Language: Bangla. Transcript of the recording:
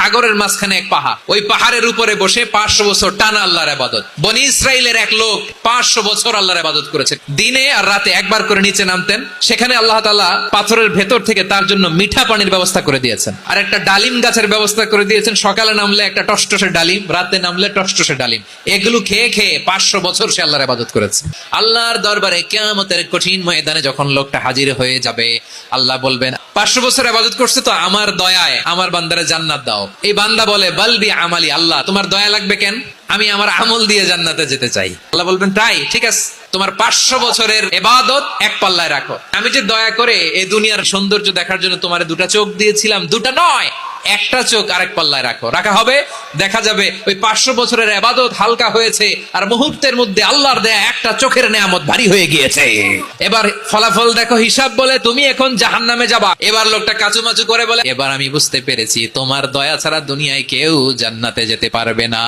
সাগরের মাঝখানে এক পাহাড়, ওই পাহাড়ের উপরে বসে 500 বছর টানা আল্লাহর ইবাদত। বনি ইসরাইলের এক লোক 500 বছর আল্লাহর ইবাদত করেছে। দিনে আর রাতে একবার করে নিচে নামতেন, সেখানে আল্লাহ তাআলা পাথরের ভেতর থেকে তার জন্য মিঠা পানির ব্যবস্থা করে দিয়েছেন, আর একটা ডালিম গাছের ব্যবস্থা করে দিয়েছেন। সকালে নামলে একটা টসটসে ডালিম, রাতে নামলে টসটসে ডালিম। এগুলো খেয়ে খেয়ে 500 বছর সে আল্লাহর ইবাদত করেছে। আল্লাহর দরবারে কিয়ামতের কঠিন ময়দানে যখন লোকটা হাজির হয়ে যাবে, আল্লাহ বলবেন 500 বছর ইবাদত করছে তো আমার দয়ায় আমার বান্দারে জান্নাত দাও। এই বান্দা বলে বালবি আমালি, আল্লাহ তোমার দয়া লাগবে কেন, আমি আমার আমল দিয়ে জান্নাতে যেতে চাই। আল্লাহ বলবেন তাই, ঠিক আছে, তোমার 500 বছরের ইবাদত এক পাল্লায় রাখো। আমি যে দয়া করে এই দুনিয়ার সৌন্দর্য দেখার জন্য তোমারে 2টা চোখ দিয়েছিলাম, 2টা নয়, একটা চোখ আরেক পাল্লায় রাখো। রাখা হবে, দেখা যাবে ওই 500 বছরের ইবাদত হালকা হয়েছে, আর মুহূর্তের মধ্যে আল্লাহর দেয়া একটা চোখের নেয়ামত ভারী হয়ে গিয়েছে। এবার ফলাফল দেখো, হিসাব বলে তুমি এখন জাহান্নামে যাবা। এবার লোকটা কাচুমাচু করে বলে, এবার আমি বুঝতে পেরেছি তোমার দয়া ছাড়া দুনিয়ায় কেউ জান্নাতে যেতে পারবে না।